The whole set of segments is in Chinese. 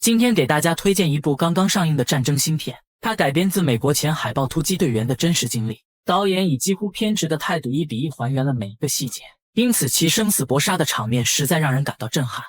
今天给大家推荐一部刚刚上映的战争新片，它改编自美国前海豹突击队员的真实经历，导演以几乎偏执的态度1:1还原了每一个细节，因此其生死搏杀的场面实在让人感到震撼。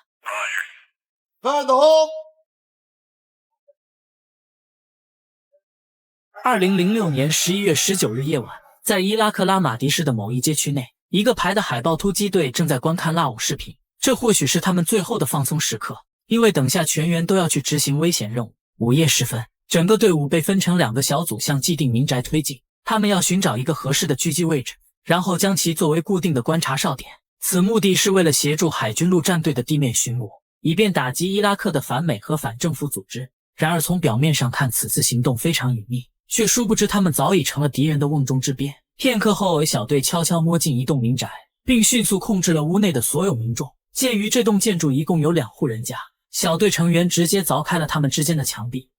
2006年11月19日夜晚，在伊拉克拉玛迪市的某一街区内，一个排的海豹突击队正在观看辣舞视频，这或许是他们最后的放松时刻。因为等下全员都要去执行危险任务。午夜时分，整个队伍被分成2个小组向既定民宅推进，他们要寻找一个合适的狙击位置，然后将其作为固定的观察哨点。此目的是为了协助海军陆战队的地面巡逻，以便打击伊拉克的反美和反政府组织。然而从表面上看，此次行动非常隐秘，却殊不知他们早已成了敌人的瓮中之鳖。片刻后，小队悄悄摸进一栋民宅，并迅速控制了屋内的所有民众。鉴于这栋建筑一共有2户人家，小队成员直接凿开了他们之间的墙壁。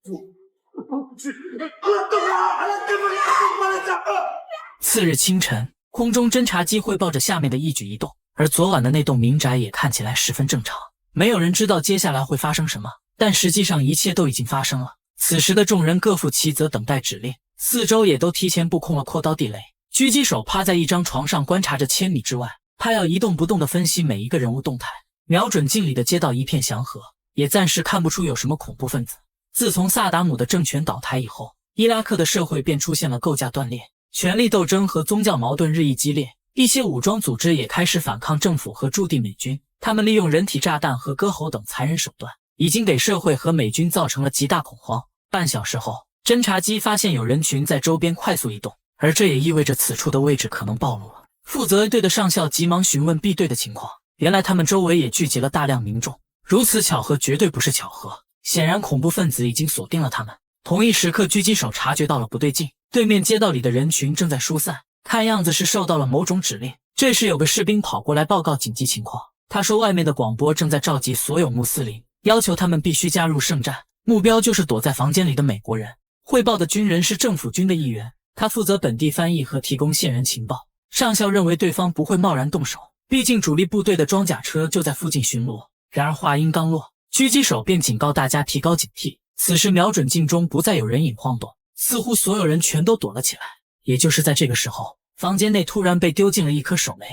次日清晨，空中侦察机汇报着下面的一举一动，而昨晚的那栋民宅也看起来十分正常。没有人知道接下来会发生什么，但实际上一切都已经发生了。此时的众人各负其责，等待指令，四周也都提前布控了扩刀地雷。狙击手趴在一张床上观察着1000米之外，他要一动不动地分析每一个人物动态，瞄准镜里的街道一片祥和，也暂时看不出有什么恐怖分子。自从萨达姆的政权倒台以后，伊拉克的社会便出现了构架断裂，权力斗争和宗教矛盾日益激烈，一些武装组织也开始反抗政府和驻地美军。他们利用人体炸弹和割喉等残忍手段，已经给社会和美军造成了极大恐慌。半小时后，侦察机发现有人群在周边快速移动，而这也意味着此处的位置可能暴露了。负责 A 队的上校急忙询问 B 队的情况，原来他们周围也聚集了大量民众。如此巧合绝对不是巧合，显然恐怖分子已经锁定了他们。同一时刻，狙击手察觉到了不对劲，对面街道里的人群正在疏散，看样子是受到了某种指令。这时有个士兵跑过来报告紧急情况，他说外面的广播正在召集所有穆斯林，要求他们必须加入圣战，目标就是躲在房间里的美国人。汇报的军人是政府军的一员，他负责本地翻译和提供线人情报。上校认为对方不会贸然动手，毕竟主力部队的装甲车就在附近巡逻。然而话音刚落，狙击手便警告大家提高警惕。此时瞄准镜中不再有人影晃动，似乎所有人全都躲了起来。也就是在这个时候，房间内突然被丢进了一颗手雷。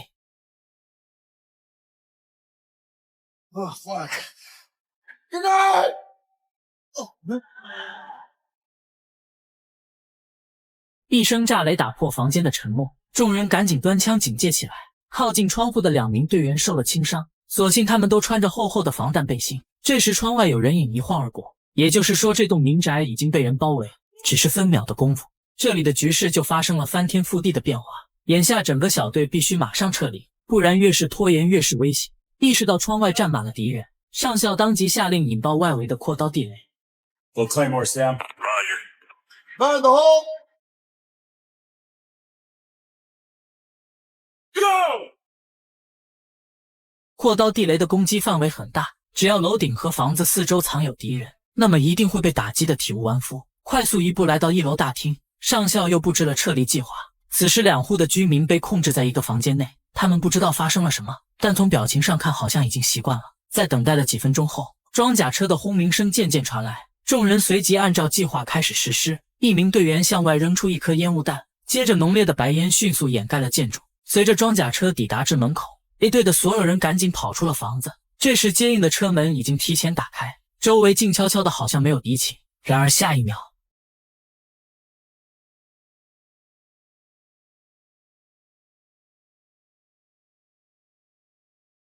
Oh fuck! Good night! Oh man! 一声炸雷打破房间的沉默，众人赶紧端枪警戒起来。靠近窗户的2名队员受了轻伤，所幸他们都穿着厚厚的防弹背心。这时窗外有人影一晃而过，也就是说这栋民宅已经被人包围，只是分秒的功夫，这里的局势就发生了翻天覆地的变化。眼下整个小队必须马上撤离，不然越是拖延越是危险。意识到窗外站满了敌人，上校当即下令引爆外围的扩刀地雷。Full Claymore, Sam. Roger. Fire the hole! Go! 扩刀地雷的攻击范围很大，只要楼顶和房子四周藏有敌人，那么一定会被打击得体无完肤。快速一步来到1楼大厅，上校又布置了撤离计划。此时2户的居民被控制在一个房间内，他们不知道发生了什么，但从表情上看好像已经习惯了。在等待了几分钟后，装甲车的轰鸣声渐渐传来，众人随即按照计划开始实施。一名队员向外扔出一颗烟雾弹，接着浓烈的白烟迅速掩盖了建筑。随着装甲车抵达至门口，A 队的所有人赶紧跑出了房子。这时接应的车门已经提前打开，周围静悄悄的好像没有敌情。然而下一秒，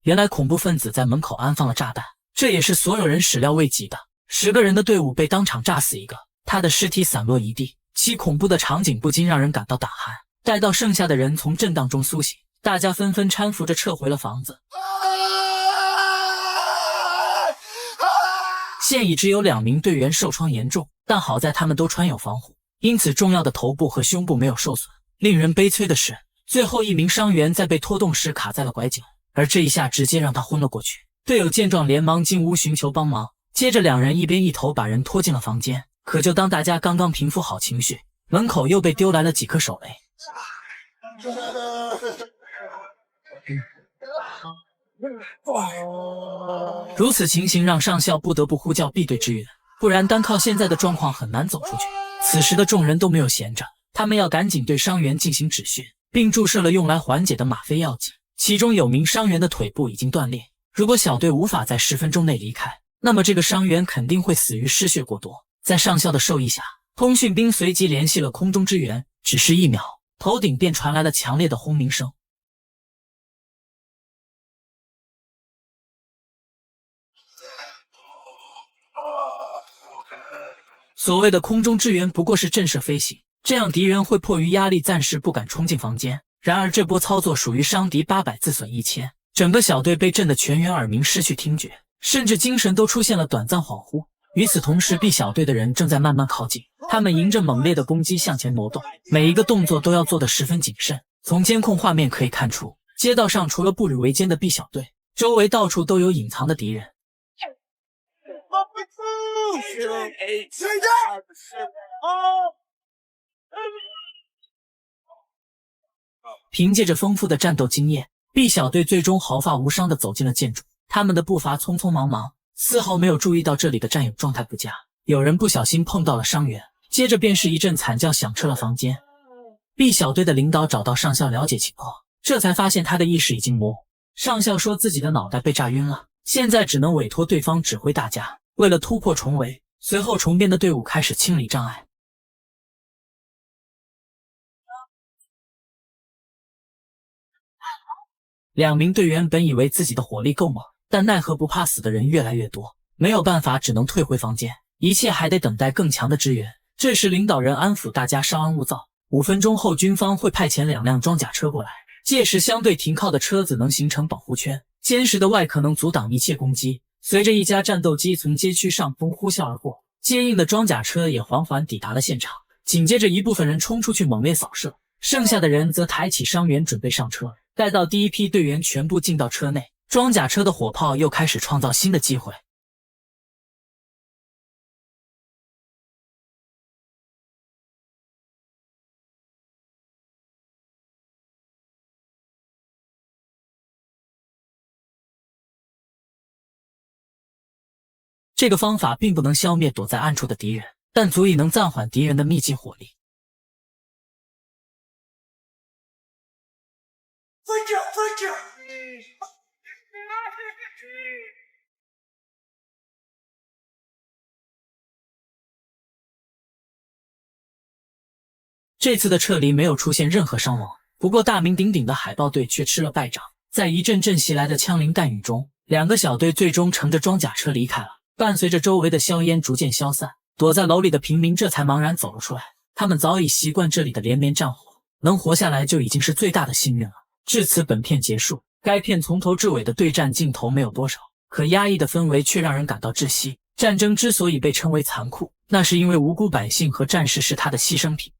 原来恐怖分子在门口安放了炸弹，这也是所有人始料未及的。10个人的队伍被当场炸死一个，他的尸体散落一地，其恐怖的场景不禁让人感到胆寒。待到剩下的人从震荡中苏醒，大家纷纷搀扶着撤回了房子。现已只有2名队员受创严重，但好在他们都穿有防护，因此重要的头部和胸部没有受损。令人悲催的是，最后1名伤员在被拖动时卡在了拐角，而这一下直接让他昏了过去。队友见状连忙进屋寻求帮忙，接着2人一边一头把人拖进了房间。可就当大家刚刚平复好情绪，门口又被丢来了几颗手雷。如此情形让上校不得不呼叫必队支援，不然单靠现在的状况很难走出去。此时的众人都没有闲着，他们要赶紧对伤员进行止血，并注射了用来缓解的吗啡药剂。其中有名伤员的腿部已经断裂，如果小队无法在10分钟内离开，那么这个伤员肯定会死于失血过多。在上校的授意下，通讯兵随即联系了空中支援，只是1秒，头顶便传来了强烈的轰鸣声。所谓的空中支援不过是震慑飞行，这样敌人会迫于压力暂时不敢冲进房间。然而这波操作属于伤敌800自损1000，整个小队被震得全员耳鸣失去听觉，甚至精神都出现了短暂恍惚。与此同时 ，B 小队的人正在慢慢靠近，他们迎着猛烈的攻击向前挪动，每一个动作都要做得十分谨慎。从监控画面可以看出，街道上除了步履维艰的 B 小队，周围到处都有隐藏的敌人。凭借着丰富的战斗经验 ，B 小队最终毫发无伤地走进了建筑。他们的步伐匆匆忙忙，丝毫没有注意到这里的战友状态不佳。有人不小心碰到了伤员，接着便是一阵惨叫响彻了房间。B 小队的领导找到上校了解情况，这才发现他的意识已经模糊。上校说自己的脑袋被炸晕了，现在只能委托对方指挥大家。为了突破重围，随后重编的队伍开始清理障碍。2名队员本以为自己的火力够猛，但奈何不怕死的人越来越多，没有办法，只能退回房间，一切还得等待更强的支援。这时领导人安抚大家稍安勿躁，5分钟后军方会派遣2辆装甲车过来，届时相对停靠的车子能形成保护圈，坚实的外壳能阻挡一切攻击。随着一架战斗机从街区上空呼啸而过，接应的装甲车也缓缓抵达了现场。紧接着一部分人冲出去猛烈扫射，剩下的人则抬起伤员准备上车。待到第一批队员全部进到车内，装甲车的火炮又开始创造新的机会。这个方法并不能消灭躲在暗处的敌人，但足以能暂缓敌人的密集火力。这次的撤离没有出现任何伤亡，不过大名鼎鼎的海豹队却吃了败仗。在一阵阵袭来的枪林弹雨中，2个小队最终乘着装甲车离开了。伴随着周围的硝烟逐渐消散，躲在楼里的平民这才茫然走了出来。他们早已习惯这里的连绵战火，能活下来就已经是最大的幸运了。至此本片结束。该片从头至尾的对战镜头没有多少，可压抑的氛围却让人感到窒息。战争之所以被称为残酷，那是因为无辜百姓和战士是它的牺牲品。